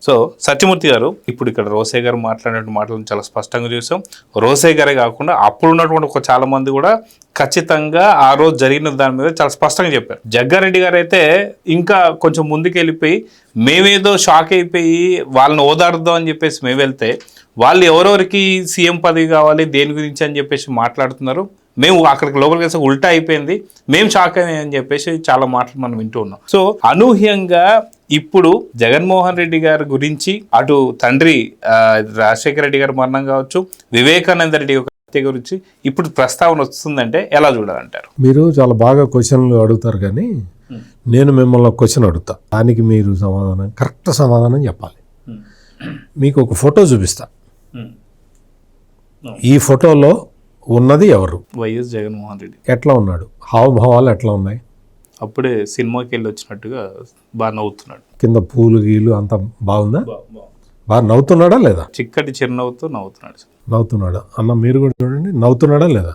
So Satyamurthy గారు, ఇప్పుడు ఇక్కడ రోసయ్య గారు మాట్లాడిన మాటలను చాలా స్పష్టంగా చూసాం. రోసయ్య గారే కాకుండా అప్పుడు ఉన్నటువంటి ఒక చాలా మంది కూడా ఖచ్చితంగా ఆ రోజు జరిగిన దాని మీద చాలా స్పష్టంగా చెప్పారు. జగ్గారెడ్డి గారు అయితే ఇంకా కొంచెం ముందుకు వెళ్ళిపోయి మేమేదో షాక్ అయిపోయి వాళ్ళని ఓదార్దాం అని చెప్పేసి మేము వెళ్తే వాళ్ళు ఎవరెవరికి సీఎం పదవి కావాలి దేని గురించి అని చెప్పేసి మాట్లాడుతున్నారు. మేము అక్కడికి లోపలికి వేస్తే ఉల్టా అయిపోయింది, మేము షాక్ అయ్యామని చెప్పేసి చాలా మాటలు మనం వింటూ ఉన్నాం. సో అనూహ్యంగా ఇప్పుడు జగన్మోహన్ రెడ్డి గారి గురించి అటు తండ్రి రాజశేఖర రెడ్డి గారి మరణం కావచ్చు, వివేకానంద రెడ్డి హత్య గురించి ఇప్పుడు ప్రస్తావన వస్తుందంటే ఎలా చూడాలంటారు? మీరు చాలా బాగా క్వశ్చన్లు అడుగుతారు, కానీ నేను మిమ్మల్ని క్వశ్చన్ అడుగుతా, దానికి మీరు సమాధానం కరెక్ట్ సమాధానం చెప్పాలి. మీకు ఒక ఫోటో చూపిస్తా. ఈ ఫోటోలో ఉన్నది ఎవరు? వైఎస్ జగన్మోహన్ రెడ్డి. ఎట్లా ఉన్నాడు? హావభావాలు ఎట్లా ఉన్నాయి? అప్పుడే సినిమాకి వెళ్ళి వచ్చినట్టుగా బాగా నవ్వుతున్నాడు. కింద పూలు గీలు అంత బాగుందా? బాగా నవ్వుతున్నాడా లేదా? చిక్కటి చిరునవ్వుతో నవ్వుతున్నాడు. నవ్వుతున్నాడా అన్న? మీరు కూడా చూడండి, నవ్వుతున్నాడా లేదా?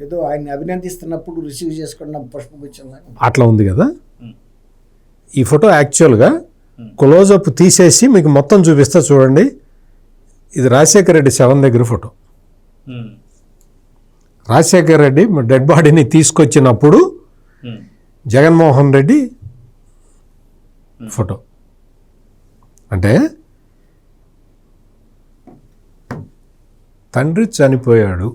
ఏదో ఆయన అభినందిస్తున్నప్పుడు రిసీవ్ చేసుకున్న పుష్పగుచ్చం అట్లా ఉంది కదా. ఈ ఫోటో యాక్చువల్గా క్లోజప్ తీసేసి మీకు మొత్తం చూపిస్తా చూడండి. ఇది రాజశేఖర రెడ్డి శవం దగ్గర ఫోటో. రాజశేఖర రెడ్డి డెడ్ బాడీని తీసుకొచ్చినప్పుడు జగన్మోహన్ రెడ్డి ఫోటో. అంటే తండ్రి చనిపోయాడు,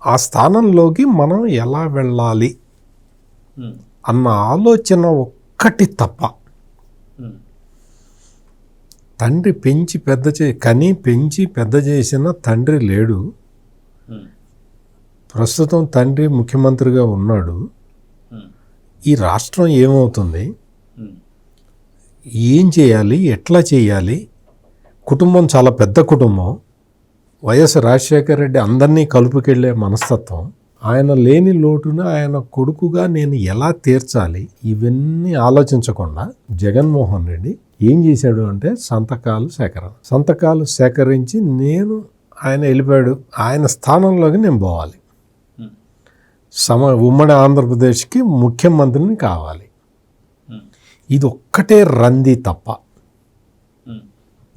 ఆ స్థానంలోకి మనం ఎలా వెళ్ళాలి అన్న ఆలోచన ఒక్కటి తప్ప, తండ్రి పెంచి పెద్ద చేసిన తండ్రి లేడు. ప్రస్తుతం తండ్రి ముఖ్యమంత్రిగా ఉన్నాడు. ఈ రాష్ట్రం ఏమవుతుంది, ఏం చేయాలి, ఎట్లా చేయాలి? కుటుంబం చాలా పెద్ద కుటుంబం. వైఎస్ రాజశేఖర రెడ్డి అందరినీ కలుపుకెళ్లే మనస్తత్వం. ఆయన లేని లోటును ఆయన కొడుకుగా నేను ఎలా తీర్చాలి, ఇవన్నీ ఆలోచించకుండా జగన్మోహన్ రెడ్డి ఏం చేశాడు అంటే సంతకాలు సేకరించి ఆయన వెళ్ళిపోయాడు. ఆయన స్థానంలోకి నేను పోవాలి, ఉమ్మడి ఆంధ్రప్రదేశ్కి ముఖ్యమంత్రిని కావాలి. ఇది ఒక్కటే రంది తప్ప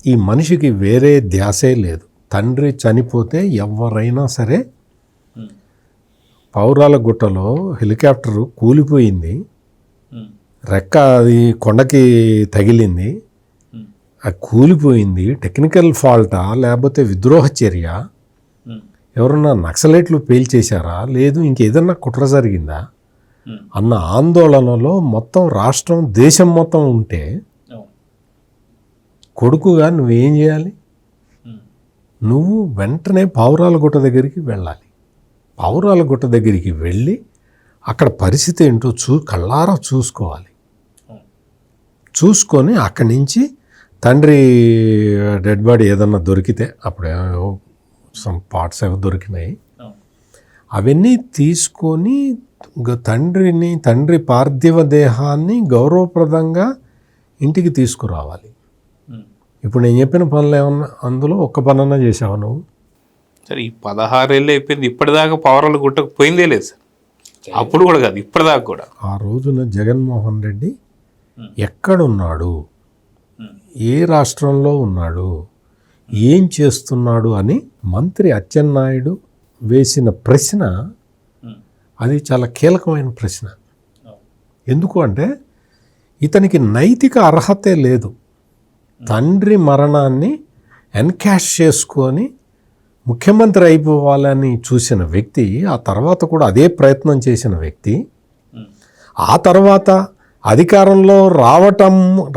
ఈ మనిషికి వేరే ధ్యాసే లేదు. తండ్రి చనిపోతే ఎవరైనా సరే, పౌరాల గుట్టలో హెలికాప్టరు కూలిపోయింది, రెక్క అది కొండకి తగిలింది, అది కూలిపోయింది, టెక్నికల్ ఫాల్టా లేకపోతే విద్రోహ చర్య, ఎవరన్నా నక్సలైట్లు పేల్చేశారా, లేదు ఇంకేదన్నా కుట్ర జరిగిందా అన్న ఆందోళనలో మొత్తం రాష్ట్రం దేశం మొత్తం ఉంటే కొడుకుగా నువ్వేం చేయాలి? నువ్వు వెంటనే పావురాల గుట్ట దగ్గరికి వెళ్ళాలి. పావురాల గుట్ట దగ్గరికి వెళ్ళి అక్కడ పరిస్థితి ఏంటో కళ్ళారా చూసుకోవాలి. చూసుకొని అక్కడి నుంచి తండ్రి డెడ్ బాడీ ఏదన్నా దొరికితే, అప్పుడు సమ్ పార్ట్స్ ఏవో దొరికినాయి, అవన్నీ తీసుకొని తండ్రి పార్థివ దేహాన్ని గౌరవప్రదంగా ఇంటికి తీసుకురావాలి. ఇప్పుడు నేను చెప్పిన పనులు ఏమన్నా అందులో ఒక్క పనన్నా చేసావు నువ్వు? సరే, ఈ 16 ఏళ్ళు అయిపోయింది, ఇప్పటిదాకా పౌరాలు గుట్టకు పోయిందే లేదు సార్. అప్పుడు కూడా కాదు, ఇప్పటిదాకా కూడా. ఆ రోజున జగన్మోహన్ రెడ్డి ఎక్కడున్నాడు, ఏ రాష్ట్రంలో ఉన్నాడు, ఏం చేస్తున్నాడు అని మంత్రి అచ్చెన్నాయుడు వేసిన ప్రశ్న, అది చాలా కీలకమైన ప్రశ్న. ఎందుకు అంటే ఇతనికి నైతిక అర్హతే లేదు. తండ్రి మరణాన్ని ఎన్కాష్ చేసుకొని ముఖ్యమంత్రి అయిపోవాలని చూసిన వ్యక్తి, ఆ తర్వాత కూడా అదే ప్రయత్నం చేసిన వ్యక్తి, ఆ తర్వాత అధికారంలో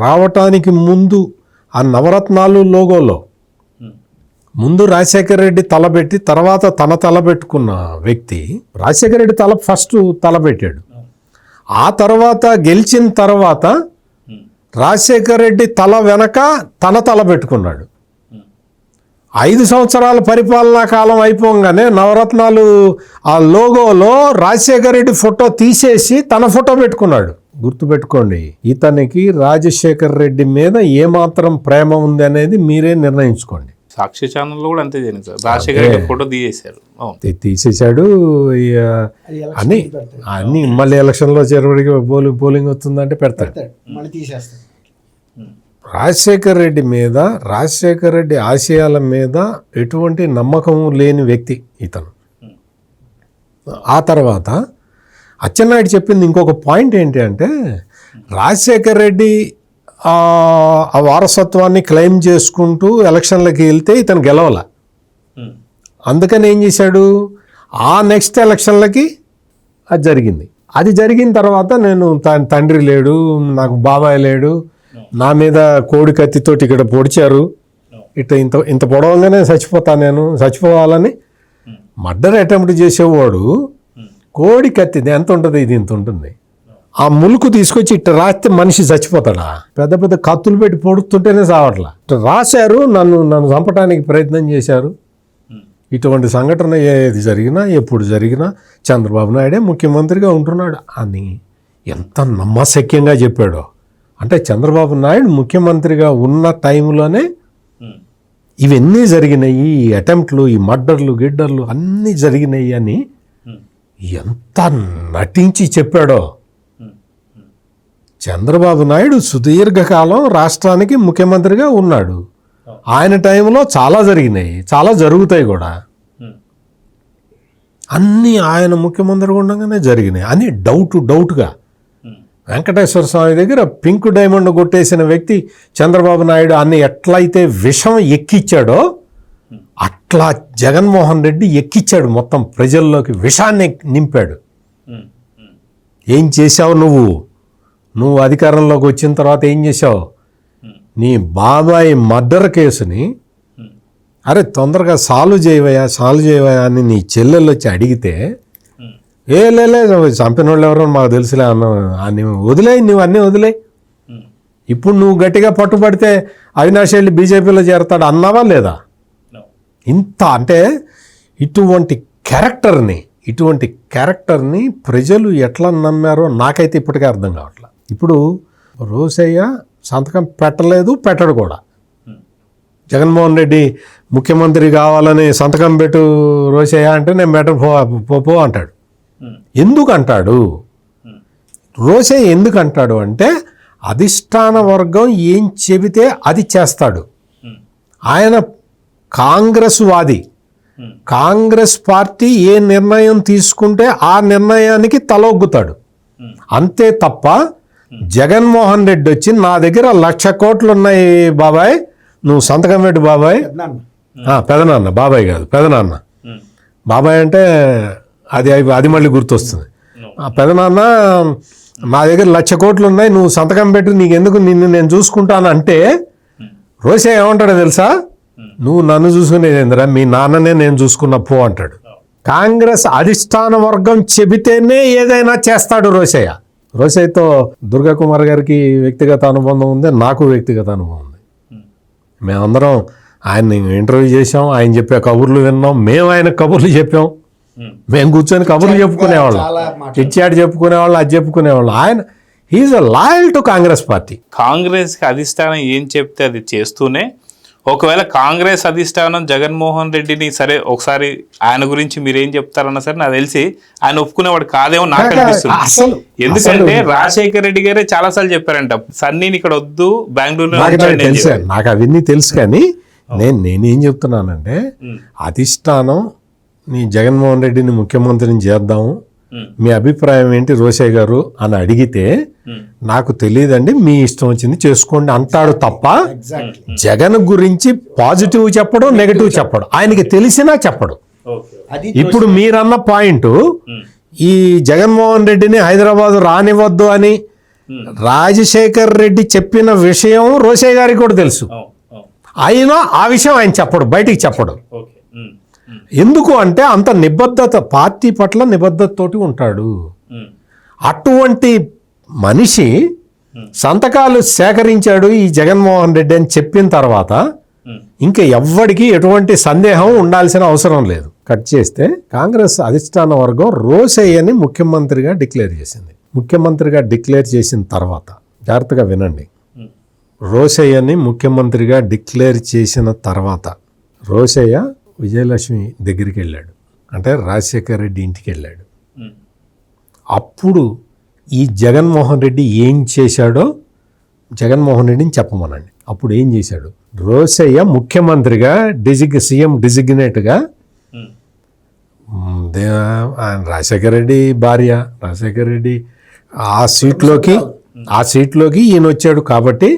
రావటానికి ముందు ఆ నవరత్నాలు లోగోలో ముందు రాజశేఖర రెడ్డి తలబెట్టి తర్వాత తన తలబెట్టుకున్న వ్యక్తి, రాజశేఖర రెడ్డి ఫస్ట్ తలబెట్టాడు. ఆ తర్వాత గెలిచిన తర్వాత రాజశేఖర రెడ్డి తల వెనక తల పెట్టుకున్నాడు. 5 సంవత్సరాల పరిపాలనా కాలం అయిపోగానే నవరత్నాలు ఆ లోగోలో రాజశేఖర రెడ్డి ఫోటో తీసేసి తన ఫోటో పెట్టుకున్నాడు. గుర్తుపెట్టుకోండి, ఇతనికి రాజశేఖర రెడ్డి మీద ఏమాత్రం ప్రేమ ఉంది అనేది మీరే నిర్ణయించుకోండి. సాక్షి ఛానల్లో కూడా అంతే జరిగింది సార్. రాజశేఖర రెడ్డి ఫోటో తీసేశాడు అన్ని మళ్ళీ ఎలక్షన్లో చేరువడికి పోలింగ్ వస్తుందంటే పెడతాడు. రాజశేఖర్ రెడ్డి మీద, రాజశేఖర్ రెడ్డి ఆశయాల మీద ఎటువంటి నమ్మకం లేని వ్యక్తి ఇతను. ఆ తర్వాత అచ్చెన్నాయుడు చెప్పింది ఇంకొక పాయింట్ ఏంటి అంటే, రాజశేఖర్ రెడ్డి ఆ వారసత్వాన్ని క్లెయిమ్ చేసుకుంటూ ఎలక్షన్లకి వెళ్తే ఇతను గెలవాల. అందుకని ఏం చేశాడు, ఆ నెక్స్ట్ ఎలక్షన్లకి అది జరిగింది. అది జరిగిన తర్వాత నేను తండ్రి లేడు, నాకు బాబాయ్ లేడు, నా మీద కోడి కత్తితోటి ఇక్కడ పొడిచారు, ఇంత పొడవంగానే నేను చచ్చిపోవాలని మర్డర్ అటెంప్ట్ చేసేవాడు కోడి కత్తిది ఎంత ఉంటుంది, ఇది ఇంత ఉంటుంది, ఆ ములుకు తీసుకొచ్చి ఇట్ట రాస్తే మనిషి చచ్చిపోతాడా? పెద్ద పెద్ద కత్తులు పెట్టి పొడుతుంటేనే చావట్లా. ఇట్ట రాశారు, నన్ను చంపడానికి ప్రయత్నం చేశారు. ఇటువంటి సంఘటన ఏది జరిగినా, ఎప్పుడు జరిగినా చంద్రబాబు నాయుడే ముఖ్యమంత్రిగా ఉంటున్నాడు అని ఎంత నమ్మశక్యంగా చెప్పాడో. అంటే చంద్రబాబు నాయుడు ముఖ్యమంత్రిగా ఉన్న టైంలోనే ఇవన్నీ జరిగినాయి, ఈ అటెంప్ట్లు, ఈ మర్డర్లు గిడ్డర్లు అన్నీ జరిగినాయి అని ఎంత నటించి చెప్పాడో. చంద్రబాబు నాయుడు సుదీర్ఘకాలం రాష్ట్రానికి ముఖ్యమంత్రిగా ఉన్నాడు. ఆయన టైంలో చాలా జరిగినాయి, చాలా జరుగుతాయి కూడా. అన్నీ ఆయన ముఖ్యమంత్రిగా ఉండగానే జరిగినాయి అని డౌట్గా. వెంకటేశ్వర స్వామి దగ్గర పింక్ డైమండ్ కొట్టేసిన వ్యక్తి చంద్రబాబు నాయుడు అన్ని ఎట్లయితే విషం ఎక్కిచ్చాడో అట్లా జగన్మోహన్ రెడ్డి ఎక్కిచ్చాడు, మొత్తం ప్రజల్లోకి విషాన్ని నింపాడు. ఏం చేశావు నువ్వు అధికారంలోకి వచ్చిన తర్వాత ఏం చేశావు? నీ బాబాయ్ మర్డర్ కేసుని అరే తొందరగా సాల్వ్ చేయవయా అని నీ చెల్లెళ్ళు వచ్చి అడిగితే, లే చంపిన వాళ్ళు ఎవరో మాకు తెలుసులే అన్న, వదిలేయి, నువ్వు అన్నీ వదిలేయి. ఇప్పుడు నువ్వు గట్టిగా పట్టుబడితే అవినాష్ వెళ్ళి బీజేపీలో చేరతాడు అన్నావా లేదా? ఇంత అంటే ఇటువంటి క్యారెక్టర్ని ప్రజలు ఎట్లా నమ్మారో నాకైతే ఇప్పటికే అర్థం కావట్లేదు. ఇప్పుడు రోసయ్య సంతకం పెట్టడు కూడా. జగన్మోహన్ రెడ్డి ముఖ్యమంత్రి కావాలని సంతకం పెట్టు రోసయ్య అంటే నేను పో అంటాడు. ఎందుకు అంటాడు? రోసయ్య ఎందుకు అంటాడు అంటే అధిష్టాన వర్గం ఏం చెబితే అది చేస్తాడు. ఆయన కాంగ్రెస్ వాది. కాంగ్రెస్ పార్టీ ఏ నిర్ణయం తీసుకుంటే ఆ నిర్ణయానికి తలొగ్గుతాడు. అంతే తప్ప జగన్మోహన్ రెడ్డి వచ్చి నా దగ్గర 1,00,000 కోట్లు ఉన్నాయి బాబాయ్, నువ్వు సంతకం పెట్టు బాబాయ్, పెదనాన్న, బాబాయ్ కాదు పెదనాన్న. బాబాయ్ అంటే అది మళ్ళీ గుర్తొస్తుంది. పెదనాన్న నా దగ్గర 1,00,000 కోట్లు ఉన్నాయి, నువ్వు సంతకం పెట్టు, నీకెందుకు, నిన్ను నేను చూసుకుంటాను అంటే రోసయ్య ఏమంటాడో తెలుసా? నువ్వు నన్ను చూసుకునేదేందిరా, మీ నాన్ననే నేను చూసుకున్న పో అంటాడు. కాంగ్రెస్ అధిష్టాన వర్గం చెబితేనే ఏదైనా చేస్తాడు రోసయ్య. రోసయ్యతో దుర్గా కుమార్ గారికి వ్యక్తిగత అనుబంధం ఉంది, నాకు వ్యక్తిగత అనుభవం ఉంది. మేమందరం ఆయన్ని ఇంటర్వ్యూ చేసాం, ఆయన చెప్పే కబుర్లు విన్నాం, మేము ఆయన కబుర్లు చెప్పాం, మేము కూర్చొని కబుర్లు చెప్పుకునేవాళ్ళం, చిట్చాట్ చెప్పుకునేవాళ్ళు, అది చెప్పుకునేవాళ్ళు. ఆయన he is a loyal to Congress party. కాంగ్రెస్కి అధిష్టానం ఏం చెప్తే అది చేస్తూనే, ఒకవేళ కాంగ్రెస్ అధిష్టానం జగన్మోహన్ రెడ్డిని సరే ఒకసారి ఆయన గురించి మీరేం చెప్తారన్నా సరే నాకు తెలిసి ఆయన ఒప్పుకునేవాడు కాదేమో నాకు అనిపిస్తుంది. ఎందుకంటే రాజశేఖర్ రెడ్డి గారే చాలా సార్లు చెప్పారంట, సన్నీని ఇక్కడ వద్దు, బెంగళూరులో. నాకు అవన్నీ తెలుసు, కానీ నేనేం చెప్తున్నానంటే అధిష్టానం నీ జగన్మోహన్ రెడ్డిని ముఖ్యమంత్రిని చేద్దాము, మీ అభిప్రాయం ఏంటి రోసయ్య గారు అని అడిగితే నాకు తెలియదండి, మీ ఇష్టం వచ్చింది చేసుకోండి అంటాడు తప్ప జగన్ గురించి పాజిటివ్ చెప్పడు, నెగటివ్ చెప్పడు, ఆయనకి తెలిసినా చెప్పడు. ఇప్పుడు మీరన్న పాయింట్, ఈ జగన్మోహన్ రెడ్డిని హైదరాబాద్ రానివ్వద్దు అని రాజశేఖర్ రెడ్డి చెప్పిన విషయం రోసయ్య గారికి కూడా తెలుసు, అయినా ఆ విషయం ఆయన చెప్పడు, బయటికి చెప్పడు. ఎందుకు అంటే అంత నిబద్ధత, పార్టీ పట్ల నిబద్ధతతోటి ఉంటాడు. అటువంటి మనిషి సంతకాలు సేకరించాడు ఈ జగన్మోహన్ రెడ్డి అని చెప్పిన తర్వాత ఇంకా ఎవ్వడికి ఎటువంటి సందేహం ఉండాల్సిన అవసరం లేదు. కట్ చేస్తే కాంగ్రెస్ అధిష్టాన వర్గం రోసయ్యని ముఖ్యమంత్రిగా డిక్లేర్ చేసింది. ముఖ్యమంత్రిగా డిక్లేర్ చేసిన తర్వాత జాగ్రత్తగా వినండి, రోసయ్యని ముఖ్యమంత్రిగా డిక్లేర్ చేసిన తర్వాత రోసయ్య విజయలక్ష్మి దగ్గరికి వెళ్ళాడు, అంటే రాజశేఖర్ రెడ్డి ఇంటికి వెళ్ళాడు. అప్పుడు ఈ జగన్మోహన్ రెడ్డి ఏం చేశాడో జగన్మోహన్ రెడ్డిని చెప్పమనండి. అప్పుడు ఏం చేశాడు? రోసయ్య ముఖ్యమంత్రిగా సీఎం డిజిగ్నేట్గా ఆయన రాజశేఖర రెడ్డి భార్య, రాజశేఖర రెడ్డి ఆ సీట్లోకి ఈయన వచ్చాడు కాబట్టి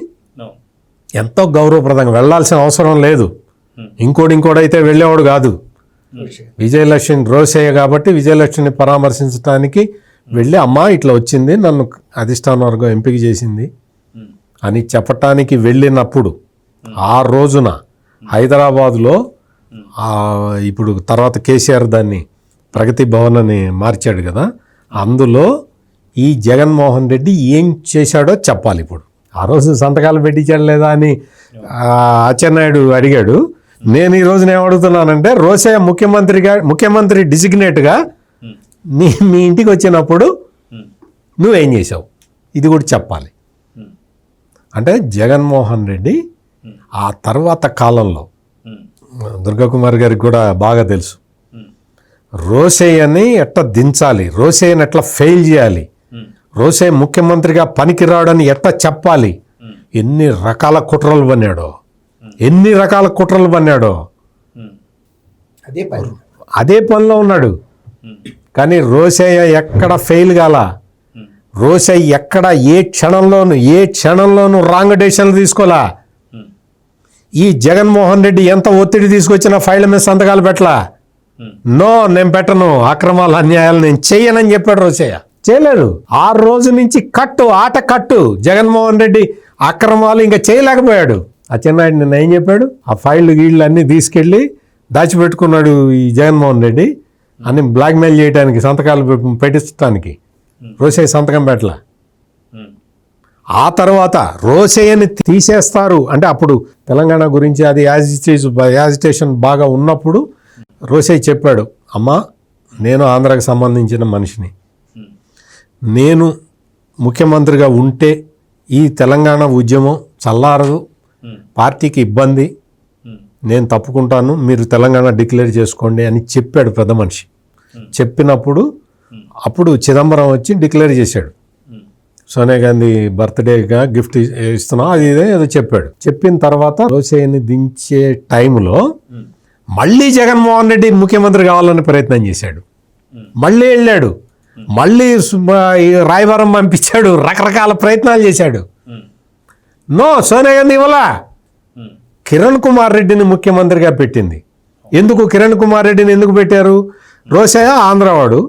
ఎంతో గౌరవప్రదంగా వెళ్ళాల్సిన అవసరం లేదు. ఇంకోడైతే వెళ్ళేవాడు కాదు. విజయలక్ష్మి రోసయ్య కాబట్టి విజయలక్ష్మిని పరామర్శించడానికి వెళ్ళి అమ్మా ఇట్లా వచ్చింది, నన్ను అధిష్టాన వర్గం ఎంపిక చేసింది అని చెప్పటానికి వెళ్ళినప్పుడు ఆ రోజున హైదరాబాదులో ఇప్పుడు తర్వాత కేసీఆర్ దాన్ని ప్రగతి భవన్ అని మార్చాడు కదా, అందులో ఈ జగన్మోహన్ రెడ్డి ఏం చేశాడో చెప్పాలి. ఇప్పుడు ఆ రోజు సంతకాలు పెట్టించాడు లేదా అని అచ్చెన్నాయుడు అడిగాడు. నేను ఈ రోజున ఏమడుగుతున్నానంటే రోసయ్య ముఖ్యమంత్రి డిజిగ్నేట్గా మీ ఇంటికి వచ్చినప్పుడు నువ్వేం చేసావు ఇది కూడా చెప్పాలి. అంటే జగన్మోహన్ రెడ్డి ఆ తర్వాత కాలంలో దుర్గాకుమార్ గారికి కూడా బాగా తెలుసు రోసయ్యని ఎట్లా దించాలి, రోసయ్యని ఎట్లా ఫెయిల్ చేయాలి, రోసయ్య ముఖ్యమంత్రిగా పనికిరాడని ఎట్లా చెప్పాలి, ఎన్ని రకాల కుట్రలు పన్నాడో అదే పనిలో ఉన్నాడు. కానీ రోసయ్య ఎక్కడ ఫెయిల్ కాల. రోసయ్య ఎక్కడ ఏ క్షణంలోనూ రాంగ్ డెసిషన్లు తీసుకోలా. ఈ జగన్మోహన్ రెడ్డి ఎంత ఒత్తిడి తీసుకొచ్చినా ఫైళ్ళ మీద సంతకాలు పెట్టలా. నో, నేను పెట్టను, అక్రమాలు అన్యాయాలు నేను చెయ్యనని చెప్పాడు రోసయ్య. చేయలేదు. 6 రోజు నుంచి ఆట కట్టు. జగన్మోహన్ రెడ్డి అక్రమాలు ఇంకా చేయలేకపోయాడు. అచ్చెన్నాయుడు నిన్న ఏం చెప్పాడు? ఆ ఫైళ్ళు గీళ్ళు అన్నీ తీసుకెళ్ళి దాచిపెట్టుకున్నాడు ఈ జగన్మోహన్ రెడ్డి అని బ్లాక్మెయిల్ చేయడానికి, సంతకాలు పెట్టించడానికి. రోసయ్య సంతకం పెట్టలా. ఆ తర్వాత రోసయ్యని తీసేస్తారు అంటే అప్పుడు తెలంగాణ గురించి అది యాజిటేషన్ బాగా ఉన్నప్పుడు రోసయ్య చెప్పాడు, అమ్మా నేను ఆంధ్రాకి సంబంధించిన మనిషిని, నేను ముఖ్యమంత్రిగా ఉంటే ఈ తెలంగాణ ఉద్యమం చల్లారదు, పార్టీకి ఇబ్బంది, నేను తప్పుకుంటాను, మీరు తెలంగాణ డిక్లేర్ చేసుకోండి అని చెప్పాడు పెద్ద మనిషి. చెప్పినప్పుడు అప్పుడు చిదంబరం వచ్చి డిక్లేర్ చేశాడు. సోనియా గాంధీ బర్త్డేగా గిఫ్ట్ ఇస్తున్నా అది ఇదే ఏదో చెప్పాడు. చెప్పిన తర్వాత రోసయ్యని దించే టైంలో మళ్ళీ జగన్మోహన్ రెడ్డి ముఖ్యమంత్రి కావాలని ప్రయత్నం చేశాడు. మళ్ళీ వెళ్ళాడు, మళ్ళీ రాయవరం పంపించాడు, రకరకాల ప్రయత్నాలు చేశాడు. నో, సోనియా గాంధీ ఇవ్వాల. కిరణ్ కుమార్ రెడ్డిని ముఖ్యమంత్రిగా పెట్టింది. ఎందుకు కిరణ్ కుమార్ రెడ్డిని ఎందుకు పెట్టారు? రోసయ్య ఆంధ్రవాడు,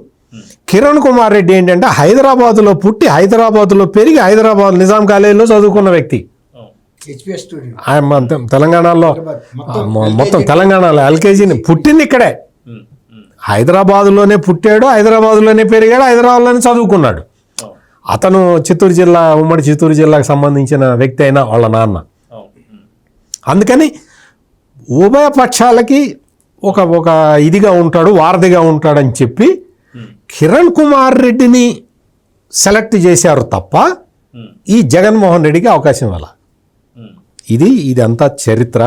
కిరణ్ కుమార్ రెడ్డి ఏంటంటే హైదరాబాద్లో పుట్టి హైదరాబాద్లో పెరిగి హైదరాబాద్ నిజాం కాలేజీలో చదువుకున్న వ్యక్తి. ఆయన తెలంగాణలో మొత్తం తెలంగాణలో ఎల్కేజీని పుట్టింది ఇక్కడే, హైదరాబాద్లోనే పుట్టాడు, హైదరాబాద్లోనే పెరిగాడు, హైదరాబాద్లోనే చదువుకున్నాడు. అతను ఉమ్మడి చిత్తూరు జిల్లాకు సంబంధించిన వ్యక్తి అయినా వాళ్ళ నాన్న. అందుకని ఉభయ పక్షాలకి ఒక ఇదిగా ఉంటాడు, వారధిగా ఉంటాడని చెప్పి కిరణ్ కుమార్ రెడ్డిని సెలెక్ట్ చేశారు తప్ప ఈ జగన్మోహన్ రెడ్డికి అవకాశం ఇవ్వాల. ఇదంతా చరిత్ర.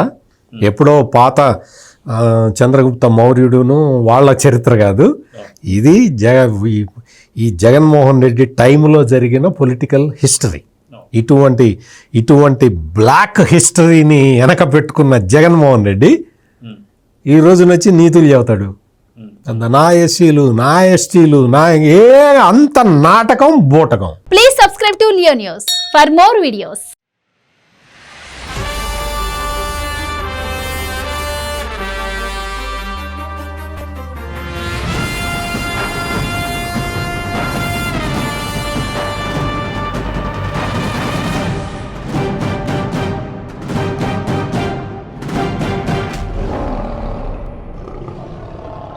ఎప్పుడో పాత చంద్రగుప్త మౌర్యుడును వాళ్ళ చరిత్ర కాదు. ఇది ఈ జగన్మోహన్ రెడ్డి టైంలో జరిగిన పొలిటికల్ హిస్టరీ. ఇటువంటి బ్లాక్ హిస్టరీని వెనక పెట్టుకున్న జగన్మోహన్ రెడ్డి ఈ రోజున వచ్చి నీతులు చెబుతాడు. నా ఎస్సీలు, నా ఎస్టీలు, అంత నాటకం బూటకం. Please subscribe to Leo News for more videos.